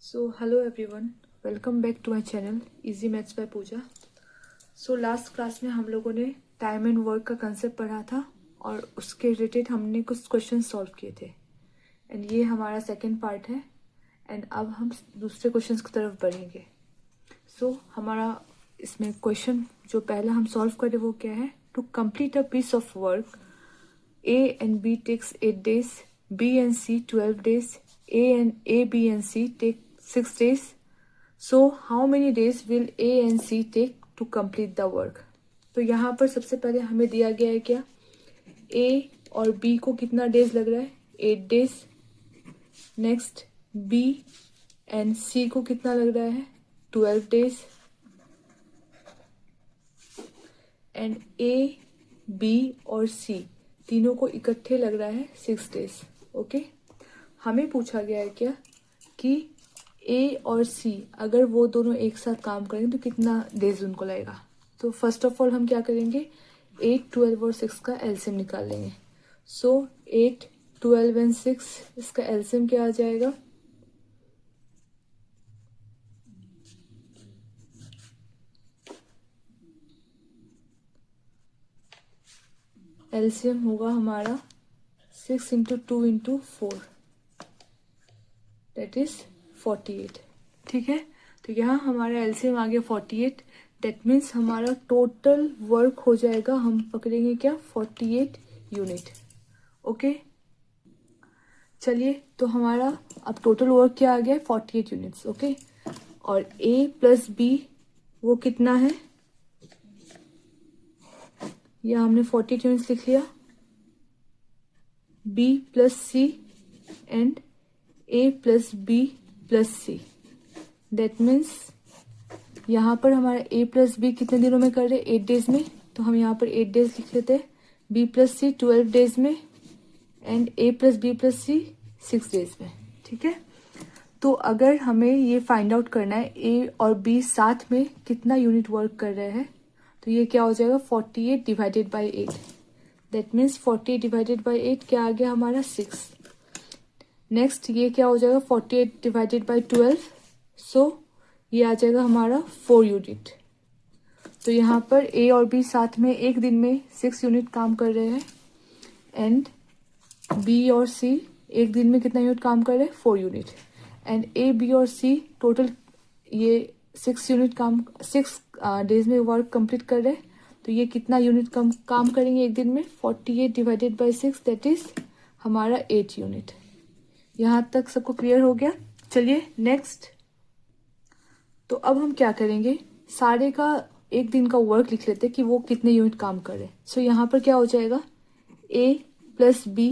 So hello everyone, welcome back to my channel Easy Maths by Pooja. So last class में हम लोगों ने time and work का concept पढ़ा था और उसके रिलेटेड हमने कुछ क्वेश्चन सॉल्व किए थे एंड ये हमारा सेकंड पार्ट है एंड अब हम दूसरे क्वेश्चंस की तरफ बढ़ेंगे। So हमारा इसमें क्वेश्चन जो पहला हम सॉल्व करें वो क्या है, to complete a piece of work A and B takes 8 days, B and C 12 days, A, B and C take 6 days. So how many days will A and C take to complete the work? तो यहाँ पर सबसे पहले हमें दिया गया है क्या, A और B को कितना डेज लग रहा है, 8 days. Next B and C को कितना लग रहा है, 12 डेज। एंड A, B और C तीनों को इकट्ठे लग रहा है 6 डेज। ओके, हमें पूछा गया है क्या कि ए और सी अगर वो दोनों एक साथ काम करेंगे तो कितना डेज उनको लगेगा। तो फर्स्ट ऑफ ऑल हम क्या करेंगे, 8, 12 और 6 का एलसीएम निकाल लेंगे। सो 8, 12 एंड 6 इसका एलसीएम क्या आ जाएगा, एलसीएम होगा हमारा 6 इंटू 2 इंटू 4 दैट इज 48। ठीक है, तो यहाँ हमारा एलसीएम आ गया 48। दैट मीन्स हमारा टोटल वर्क हो जाएगा, हम पकड़ेंगे क्या, 48 यूनिट। ओके, चलिए तो हमारा अब टोटल वर्क क्या आ गया, 48 यूनिट्स। ओके, और ए प्लस बी वो कितना है, या हमने 48 यूनिट्स लिख लिया, B plus C and A plus B plus C. That means यहाँ पर हमारा ए प्लस बी कितने दिनों में कर रहे हैं, 8 डेज में, तो हम यहाँ पर 8 डेज लिख लेते हैं। बी प्लस सी 12 डेज में and A plus B plus C 6 days में। ठीक है, तो अगर हमें ये फाइंड आउट करना है ए और बी साथ में कितना यूनिट वर्क कर रहे हैं, तो ये क्या हो जाएगा, 48 divided by 8। That means 48 divided by 8 क्या आ गया हमारा, 6। नेक्स्ट ये क्या हो जाएगा, 48 डिवाइडेड बाई 12, सो ये आ जाएगा हमारा 4 यूनिट। तो यहाँ पर ए और बी साथ में एक दिन में 6 यूनिट काम कर रहे हैं एंड बी और सी एक दिन में कितना यूनिट काम कर रहे हैं, 4 यूनिट। एंड ए, बी और सी टोटल ये 6 यूनिट काम 6 डेज में वर्क कंप्लीट कर रहे हैं। तो ये कितना यूनिट काम करेंगे एक दिन में, 48 डिवाइडेड बाई 6 दैट इज हमारा 8 यूनिट। यहाँ तक सबको क्लियर हो गया। चलिए नेक्स्ट, तो अब हम क्या करेंगे, सारे का एक दिन का वर्क लिख लेते हैं कि वो कितने यूनिट काम कर रहे हैं। सो यहाँ पर क्या हो जाएगा, a plus B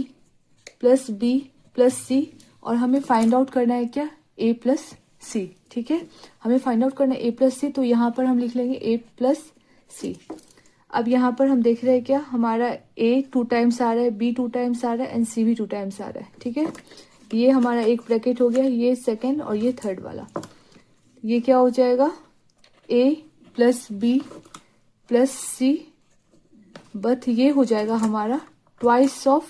plus B plus c, और हमें फाइंड आउट करना है क्या, ए प्लस सी। ठीक है, हमें फाइंड आउट करना है ए प्लस सी, तो यहाँ पर हम लिख लेंगे ए प्लस सी। अब यहाँ पर हम देख रहे हैं क्या, हमारा ए 2 टाइम्स आ रहा है, बी 2 टाइम्स आ रहा है एंड सी भी 2 टाइम्स आ रहा है। ठीक है, ये हमारा एक ब्रैकेट हो गया, ये सेकंड और ये थर्ड वाला। ये क्या हो जाएगा, a plus B plus c, but ये हो जाएगा हमारा twice of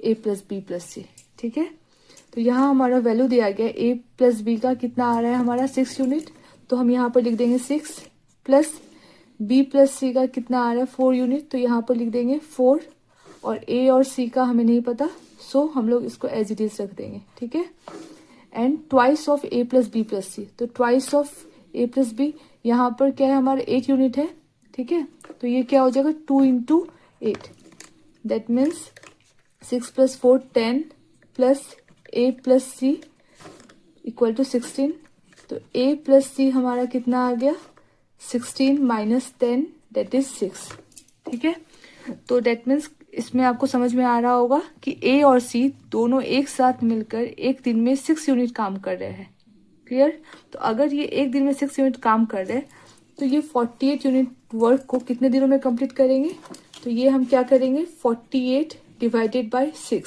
a plus B plus c. ठीक है, तो यहाँ हमारा वैल्यू दिया गया ए प्लस बी का कितना आ रहा है हमारा 6 यूनिट, तो हम यहाँ पर लिख देंगे 6, प्लस बी प्लस सी का कितना आ रहा है 4 यूनिट, तो यहाँ पर लिख देंगे 4, और ए और सी का हमें नहीं पता, सो हम लोग इसको एज इट इज रख देंगे। ठीक है, and twice of a plus B plus c, तो twice of a plus b यहाँ पर क्या है हमारा 8 यूनिट है। ठीक है, तो ये क्या हो जाएगा 2 into 8, that means 6 plus 4 10 plus A plus C equal to 16। तो ए प्लस सी हमारा कितना आ गया, 16 माइनस 10 दैट इज 6। ठीक है, तो दैट मीन्स इसमें आपको समझ में आ रहा होगा कि ए और सी दोनों एक साथ मिलकर एक दिन में 6 यूनिट काम कर रहे हैं। क्लियर, तो अगर ये एक दिन में 6 यूनिट काम कर रहे हैं तो ये 48 यूनिट वर्क को कितने दिनों में कंप्लीट करेंगे, तो ये हम क्या करेंगे, 48 डिवाइडेड बाई 6,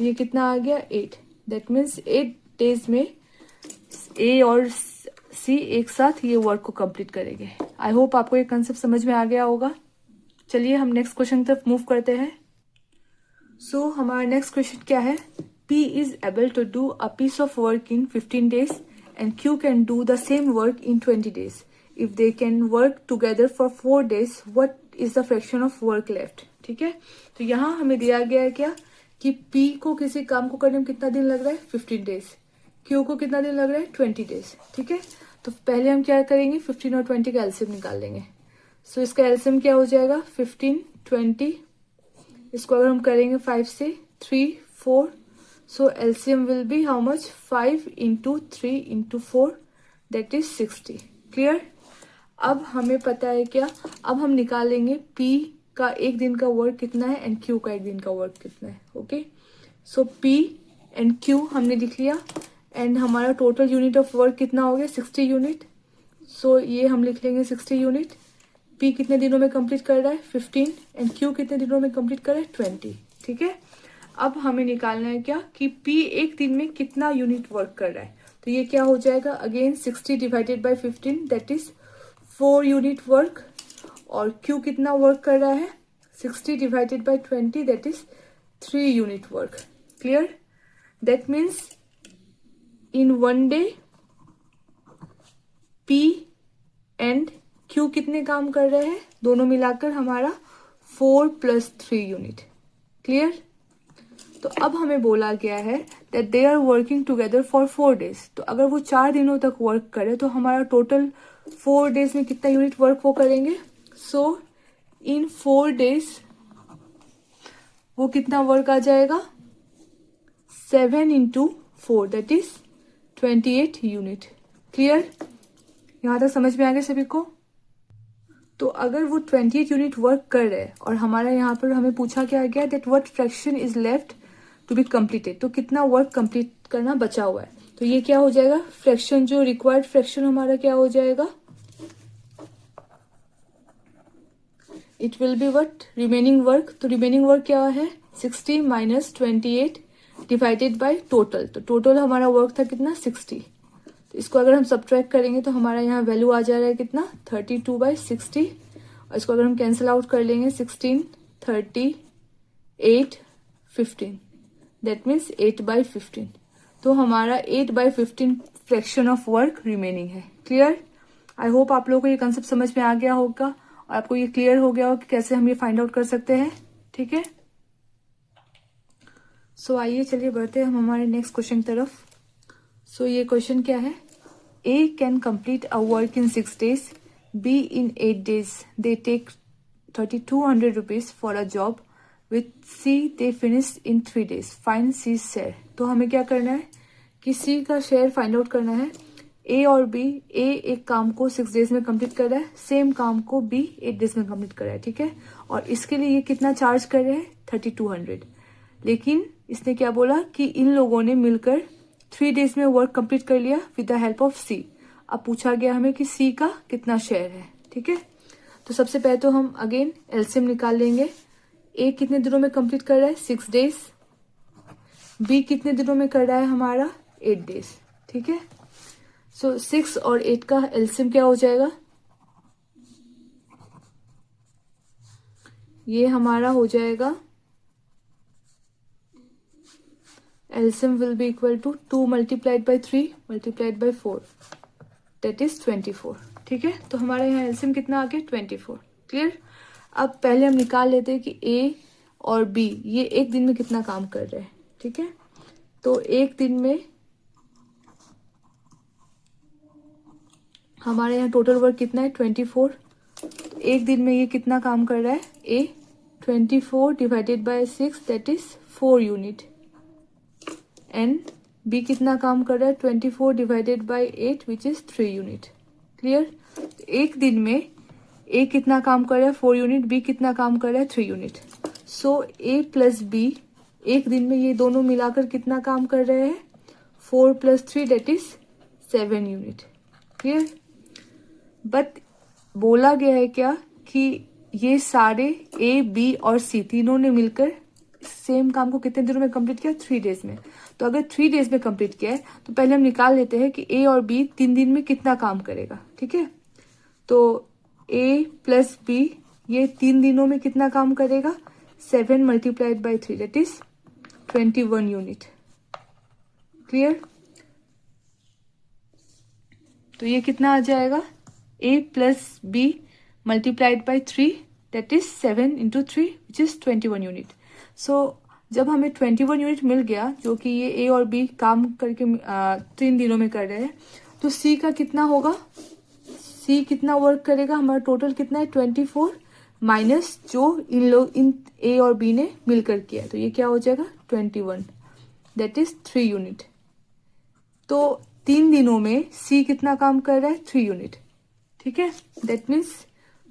ये कितना आ गया 8। दैट मीन्स 8 डेज में ए और सी एक साथ ये वर्क को कंप्लीट करेंगे। आई होप आपको ये कंसेप्ट समझ में आ गया होगा। चलिए हम नेक्स्ट क्वेश्चन की तरफ मूव करते हैं। सो हमारा नेक्स्ट क्वेश्चन क्या है, P is able to do a piece of work in 15 days and Q can do the same work in 20 days. If they can work together for 4 days, what is the fraction of work left? ठीक है, तो यहाँ हमें दिया गया है क्या कि P को किसी काम को करने में कितना दिन लग रहा है 15 डेज, Q को कितना दिन लग रहा है 20 डेज. ठीक है, तो पहले हम क्या करेंगे 15 और 20 का एलसीएम निकाल लेंगे. सो इसका एलसीएम क्या हो जाएगा 15 20, इसको अगर हम करेंगे 5 से 3 4, so LCM will be how much 5 into 3 into 4, that is 60. Clear. अब हमें पता है क्या, अब हम निकालेंगे P का एक दिन का वर्क कितना है एंड Q का एक दिन का वर्क कितना है. Okay, so P and Q हमने लिख लिया एंड हमारा टोटल यूनिट ऑफ वर्क कितना हो गया 60 यूनिट. सो ये हम लिख लेंगे 60 यूनिट. P कितने दिनों में कंप्लीट कर रहा है 15 एंड Q कितने दिनों में कंप्लीट कर रहा है 20. ठीक है, अब हमें निकालना है क्या कि P एक दिन में कितना यूनिट वर्क कर रहा है. तो ये क्या हो जाएगा again 60 divided by 15, that is 4 unit work. और Q कितना वर्क कर रहा है 60 divided by 20, that is 3 unit work. Clear. That means in one day P and Q कितने काम कर रहे हैं, दोनों मिलाकर हमारा 4 + 3 यूनिट. क्लियर. तो अब हमें बोला गया है that they are working together for 4 days. तो अगर वो 4 दिनों तक वर्क करे तो हमारा टोटल 4 डेज में कितना यूनिट वर्क वो करेंगे. सो इन 4 डेज वो कितना वर्क आ जाएगा 7 into 4, that is 28 unit. Clear. यहां तक समझ में आ गया सभी को. तो अगर वो 28 यूनिट वर्क कर रहे हैं और हमारा यहाँ पर हमें पूछा क्या गया that what fraction is left to be completed, तो कितना वर्क कंप्लीट करना बचा हुआ है. तो ये क्या हो जाएगा फ्रैक्शन, जो रिक्वायर्ड फ्रैक्शन हमारा क्या हो जाएगा, it will be what remaining work. तो रिमेनिंग वर्क क्या है 60 - 28 डिवाइडेड बाय टोटल. तो टोटल हमारा वर्क था कितना 60. तो इसको अगर हम सब्ट्रैक्ट करेंगे तो हमारा यहाँ वैल्यू आ जा रहा है कितना 32/60. और इसको अगर हम कैंसिल आउट कर लेंगे 16 30 8 15, दैट मीन्स 8/15. तो हमारा 8/15 फ्रैक्शन ऑफ वर्क रिमेनिंग है. क्लियर. आई होप आप लोगों को ये कंसेप्ट समझ में आ गया होगा और आपको ये क्लियर हो गया होगा कि कैसे हम ये फाइंड आउट कर सकते हैं. ठीक है, सो आइए चलिए बढ़ते हैं हम हमारे नेक्स्ट क्वेश्चन की तरफ. सो ये क्वेश्चन क्या है, A can complete a work in 6 days, B in 8 days. They take 3200 rupees for a job. With C they finish in 3 days. Find C's share. तो हमें क्या करना है कि C का शेयर फाइंड आउट करना है. A और B, A एक काम को 6 डेज में कंप्लीट कर रहा है, सेम काम को B 8 डेज में कंप्लीट कर रहा है. ठीक है, और इसके लिए ये कितना चार्ज कर रहे हैं 3200. लेकिन इसने क्या बोला कि इन लोगों ने मिलकर 3 डेज में वर्क कंप्लीट कर लिया with the help of C. अब पूछा गया हमें कि C का कितना शेयर है. ठीक है, तो सबसे पहले तो हम अगेन एलसीएम निकाल लेंगे. A कितने दिनों में कंप्लीट कर रहा है 6 डेज, B कितने दिनों में कर रहा है हमारा 8 डेज. ठीक है, सो 6 और 8 का एलसीएम क्या हो जाएगा, ये हमारा हो जाएगा LCM will be equal to 2 multiplied by 3 multiplied by 4, that is 24. ठीक है, तो हमारे यहाँ LCM कितना आ गया 24. क्लियर. अब पहले हम निकाल लेते हैं कि A और B ये एक दिन में कितना काम कर रहे हैं. ठीक है, तो एक दिन में हमारे यहाँ टोटल वर्क कितना है 24. एक दिन में ये कितना काम कर रहा है A 24 divided by 6, that is 4 unit. And B कितना काम कर रहा है 24 divided by 8 which is 3 unit. Clear. एक दिन में A कितना काम कर रहा है 4 यूनिट, B कितना काम कर रहा है 3 यूनिट. सो A + B एक दिन में ये दोनों मिलाकर कितना काम कर रहे हैं 4 + 3, that is 7 unit. Clear. But बोला गया है क्या कि ये सारे A, B और C तीनों ने मिलकर सेम काम को कितने दिनों में कंप्लीट किया 3 डेज में. तो अगर 3 डेज में कंप्लीट किया है तो पहले हम निकाल लेते हैं कि A और B 3 दिन में कितना काम करेगा. ठीक है, तो A + B ये 3 दिनों में कितना काम करेगा 7 multiplied by 3, that is 21 unit. Clear. तो ये कितना आ जाएगा, a plus b multiplied by 3 that is 7 into 3 which is 21 unit. So जब हमें 21 यूनिट मिल गया, जो कि ये a और b काम करके 3 दिनों में कर रहे हैं, तो c का कितना होगा, c कितना वर्क करेगा, हमारा टोटल कितना है 24 माइनस जो इन a और b ने मिलकर किया, तो ये क्या हो जाएगा 21 दैट इज 3 यूनिट। तो 3 दिनों में c कितना काम कर रहा है 3 यूनिट, ठीक है। दैट मीन्स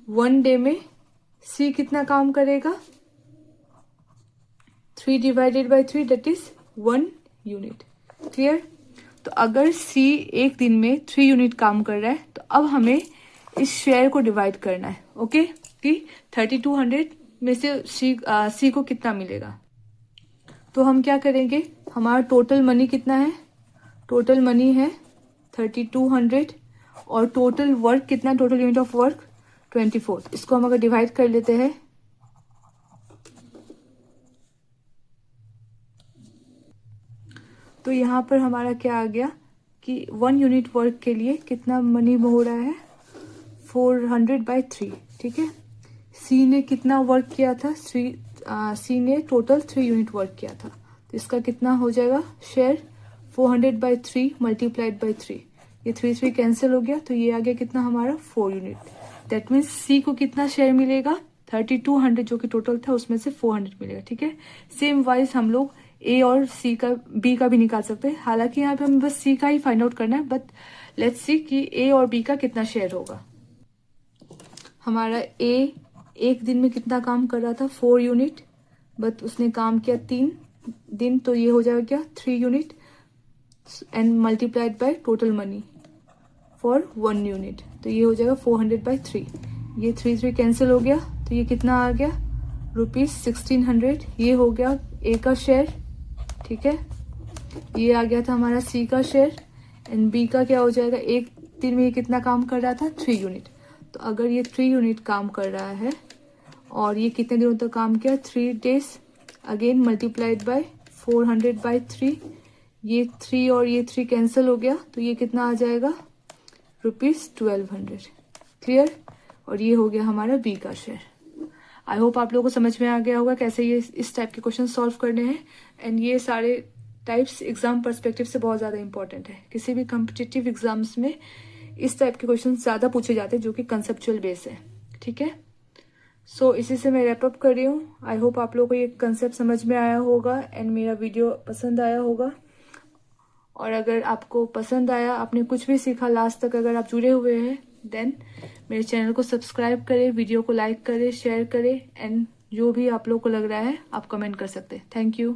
1 डे में c कितना काम करेगा 3 divided by 3 that is 1 unit. Clear. तो अगर c एक दिन में 3 यूनिट काम कर रहा है, तो अब हमें इस शेयर को डिवाइड करना है, ओके, कि 3200 में से c को कितना मिलेगा। तो हम क्या करेंगे, हमारा टोटल मनी कितना है, टोटल मनी है 3200 और टोटल वर्क कितना, टोटल यूनिट ऑफ वर्क 24। इसको हम अगर डिवाइड कर लेते हैं, तो यहाँ पर हमारा क्या आ गया कि 1 यूनिट वर्क के लिए कितना मनी हो रहा है 400/3, ठीक है। सी ने कितना वर्क किया था, सी ने टोटल 3 यूनिट वर्क किया था, तो इसका कितना हो जाएगा शेयर 400/3 मल्टीप्लाइड बाई 3, ये 3 कैंसिल हो गया, तो ये आ गया कितना हमारा 4 यूनिट। दैट मीन्स सी को कितना शेयर मिलेगा 3200 जो कि टोटल था उसमें से 400 मिलेगा, ठीक है। सेम वाइज हम लोग ए और सी का बी का भी निकाल सकते हैं, हालांकि यहाँ पे हमें बस सी का ही फाइंड आउट करना है, बट लेट्स सी कि ए और बी का कितना शेयर होगा। हमारा ए एक दिन में कितना काम कर रहा था 4 यूनिट, बट उसने काम किया 3 दिन, तो ये हो जाएगा क्या 3 unit and multiplied by total money for 1 unit, तो ये हो जाएगा 400/3। ये 3 कैंसिल हो गया, तो ये कितना आ गया ₹1600, ये हो गया ए का शेयर, ठीक है। ये आ गया था हमारा सी का शेयर एंड बी का क्या हो जाएगा, एक दिन में ये कितना काम कर रहा था 3 यूनिट, तो अगर ये 3 यूनिट काम कर रहा है और ये कितने दिनों तक काम किया 3 डेज, अगेन मल्टीप्लाइड बाय 400/3, ये 3 और ये 3 कैंसिल हो गया, तो ये कितना आ जाएगा ₹1200। क्लियर। और ये हो गया हमारा बी का शेयर। आई होप आप लोगों को समझ में आ गया होगा कैसे ये इस टाइप के क्वेश्चन सॉल्व करने हैं, एंड ये सारे टाइप्स एग्जाम पर्सपेक्टिव से बहुत ज़्यादा इंपॉर्टेंट है। किसी भी कॉम्पिटिटिव एग्जाम्स में इस टाइप के क्वेश्चन ज़्यादा पूछे जाते हैं जो कि कंसेप्चुअल बेस है, ठीक है। सो इसी से मैं रैप अप कर रही हूँ। आई होप आप लोगों को ये कंसेप्ट समझ में आया होगा एंड मेरा वीडियो पसंद आया होगा, और अगर आपको पसंद आया, आपने कुछ भी सीखा लास्ट तक, अगर आप जुड़े हुए हैं देन मेरे चैनल को सब्सक्राइब करें, वीडियो को लाइक करें, शेयर करें, एंड जो भी आप लोग को लग रहा है आप कमेंट कर सकते हैं। Thank you.